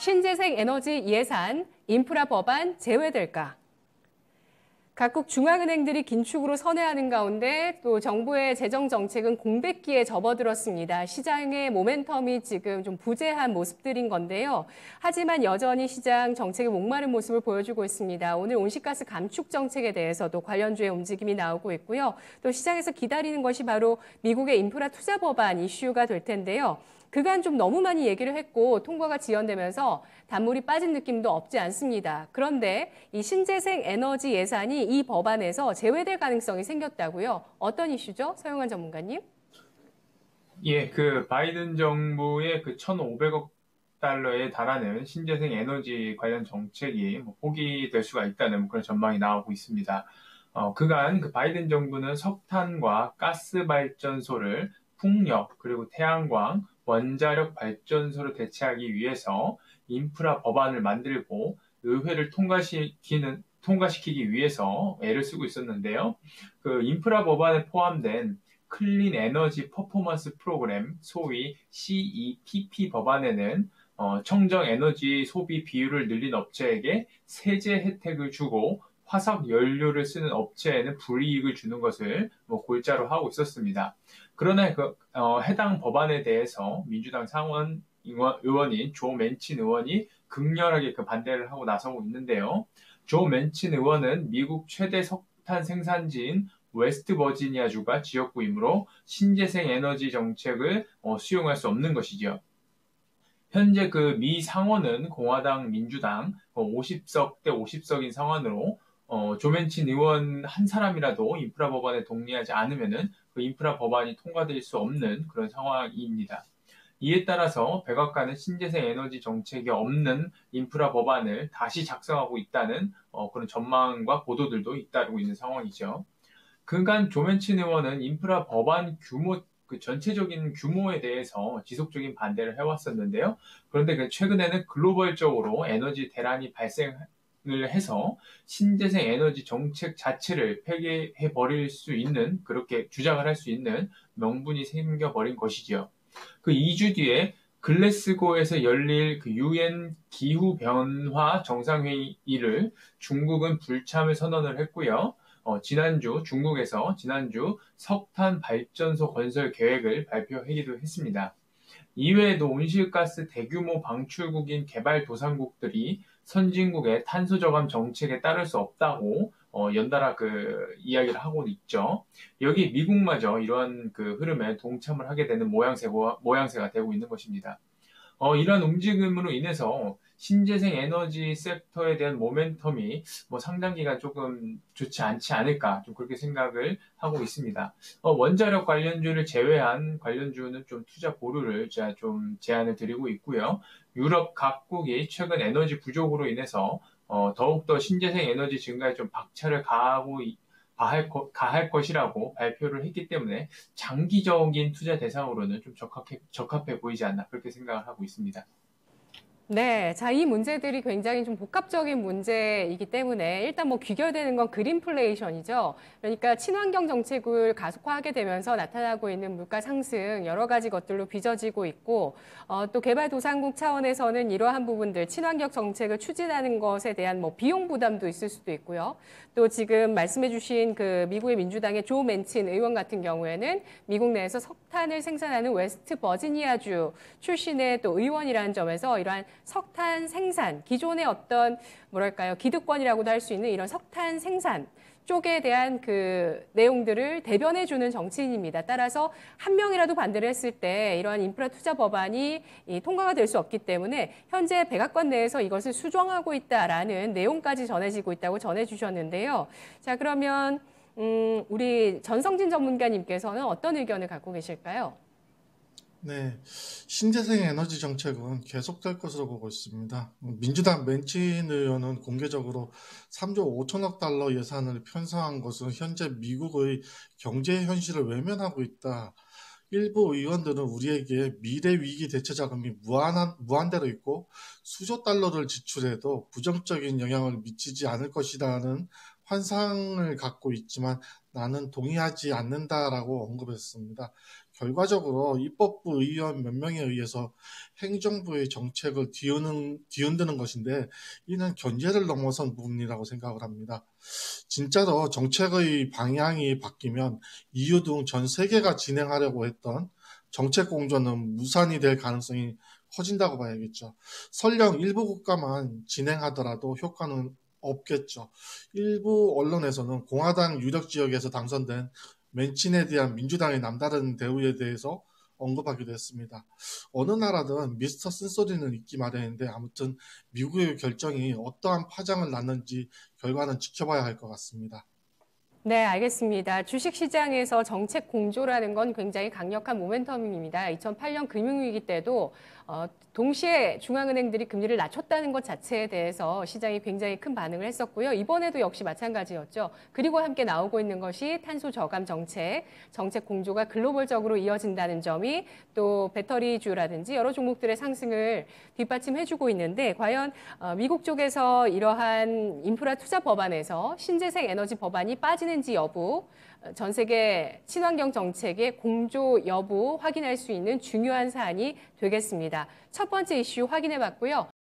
신재생 에너지 예산, 인프라 법안 제외될까? 각국 중앙은행들이 긴축으로 선회하는 가운데 또 정부의 재정 정책은 공백기에 접어들었습니다. 시장의 모멘텀이 지금 좀 부재한 모습들인 건데요. 하지만 여전히 시장 정책에 목마른 모습을 보여주고 있습니다. 오늘 온실가스 감축 정책에 대해서도 관련주의 움직임이 나오고 있고요. 또 시장에서 기다리는 것이 바로 미국의 인프라 투자 법안 이슈가 될 텐데요. 그간 좀 너무 많이 얘기를 했고 통과가 지연되면서 단물이 빠진 느낌도 없지 않습니다. 그런데 이 신재생 에너지 예산이 이 법안에서 제외될 가능성이 생겼다고요. 어떤 이슈죠? 서영한 전문가님. 예, 바이든 정부의 1,500억 달러에 달하는 신재생 에너지 관련 정책이 포기될 수가 있다는 그런 전망이 나오고 있습니다. 그간 바이든 정부는 석탄과 가스 발전소를 풍력, 그리고 태양광, 원자력 발전소로 대체하기 위해서 인프라 법안을 만들고 의회를 통과시키기 위해서 애를 쓰고 있었는데요. 인프라 법안에 포함된 클린 에너지 퍼포먼스 프로그램, 소위 CEPP 법안에는 청정 에너지 소비 비율을 늘린 업체에게 세제 혜택을 주고 화석 연료를 쓰는 업체에는 불이익을 주는 것을 골자로 하고 있었습니다. 그러나 해당 법안에 대해서 민주당 상원 의원인 조 맨친 의원이 극렬하게 반대를 하고 나서고 있는데요. 조 맨친 의원은 미국 최대 석탄 생산지인 웨스트 버지니아주가 지역구이므로 신재생 에너지 정책을 수용할 수 없는 것이죠. 현재 미 상원은 공화당, 민주당 50석 대 50석인 상황으로 조맨친 의원 한 사람이라도 인프라 법안에 동의하지 않으면은 그 인프라 법안이 통과될 수 없는 그런 상황입니다. 이에 따라서 백악관은 신재생 에너지 정책이 없는 인프라 법안을 다시 작성하고 있다는 그런 전망과 보도들도 잇따르고 있는 상황이죠. 그간 조맨친 의원은 인프라 법안 규모, 전체적인 규모에 대해서 지속적인 반대를 해왔었는데요. 그런데 최근에는 글로벌적으로 에너지 대란이 발생을 해서 신재생 에너지 정책 자체를 폐기해버릴 수 있는, 그렇게 주장을 할 수 있는 명분이 생겨버린 것이지요. 2주 뒤에 글래스고에서 열릴 유엔 기후변화 정상회의를 중국은 불참을 선언을 했고요. 중국에서 지난주 석탄 발전소 건설 계획을 발표하기도 했습니다. 이외에도 온실가스 대규모 방출국인 개발도상국들이 선진국의 탄소 저감 정책에 따를 수 없다고 연달아 이야기를 하고 있죠. 여기 미국마저 이러한 흐름에 동참을 하게 되는 모양새가 되고 있는 것입니다. 이러한 움직임으로 인해서 신재생 에너지 섹터에 대한 모멘텀이 상당 기간 조금 좋지 않지 않을까, 좀 그렇게 생각을 하고 있습니다. 원자력 관련주를 제외한 관련주는 좀 투자 보류를 제가 좀 제안을 드리고 있고요. 유럽 각국이 최근 에너지 부족으로 인해서 더욱더 신재생 에너지 증가에 좀 박차를 가할 것이라고 발표를 했기 때문에 장기적인 투자 대상으로는 좀 적합해 보이지 않나, 그렇게 생각을 하고 있습니다. 네, 자, 이 문제들이 굉장히 좀 복합적인 문제이기 때문에 일단 귀결되는 건 그린플레이션이죠. 그러니까 친환경 정책을 가속화하게 되면서 나타나고 있는 물가 상승, 여러 가지 것들로 빚어지고 있고, 또 개발도상국 차원에서는 이러한 부분들, 친환경 정책을 추진하는 것에 대한 비용 부담도 있을 수도 있고요. 또 지금 말씀해주신 미국의 민주당의 조 맨친 의원 같은 경우에는 미국 내에서 석탄을 생산하는 웨스트 버지니아주 출신의 또 의원이라는 점에서 이러한 석탄 생산, 기존의 어떤 기득권이라고도 할 수 있는 이런 석탄 생산 쪽에 대한 내용들을 대변해주는 정치인입니다. 따라서 한 명이라도 반대를 했을 때 이러한 인프라 투자 법안이 통과가 될 수 없기 때문에 현재 백악관 내에서 이것을 수정하고 있다라는 내용까지 전해지고 있다고 전해주셨는데요. 자, 그러면 우리 전성진 전문가님께서는 어떤 의견을 갖고 계실까요? 네, 신재생 에너지 정책은 계속될 것으로 보고 있습니다. 민주당 맨친 의원은 공개적으로 3조 5천억 달러 예산을 편성한 것은 현재 미국의 경제 현실을 외면하고 있다. 일부 의원들은 우리에게 미래 위기 대처 자금이 무한대로 있고 수조 달러를 지출해도 부정적인 영향을 미치지 않을 것이라는 환상을 갖고 있지만 나는 동의하지 않는다라고 언급했습니다. 결과적으로 입법부 의원 몇 명에 의해서 행정부의 정책을 뒤흔드는 것인데 이는 견제를 넘어선 부분이라고 생각을 합니다. 진짜로 정책의 방향이 바뀌면 EU 등 전 세계가 진행하려고 했던 정책 공조는 무산이 될 가능성이 커진다고 봐야겠죠. 설령 일부 국가만 진행하더라도 효과는 없겠죠. 일부 언론에서는 공화당 유력 지역에서 당선된 맨친에 대한 민주당의 남다른 대우에 대해서 언급하기도 했습니다. 어느 나라든 미스터 쓴소리는 있기 마련인데 아무튼 미국의 결정이 어떠한 파장을 낳는지 결과는 지켜봐야 할 것 같습니다. 네, 알겠습니다. 주식시장에서 정책 공조라는 건 굉장히 강력한 모멘텀입니다. 2008년 금융위기 때도 동시에 중앙은행들이 금리를 낮췄다는 것 자체에 대해서 시장이 굉장히 큰 반응을 했었고요. 이번에도 역시 마찬가지였죠. 그리고 함께 나오고 있는 것이 탄소 저감 정책 공조가 글로벌적으로 이어진다는 점이 또 배터리주라든지 여러 종목들의 상승을 뒷받침해주고 있는데 과연 미국 쪽에서 이러한 인프라 투자 법안에서 신재생 에너지 법안이 빠지는지 여부, 전 세계 친환경 정책의 공조 여부 확인할 수 있는 중요한 사안이 되겠습니다. 첫 번째 이슈 확인해 봤고요.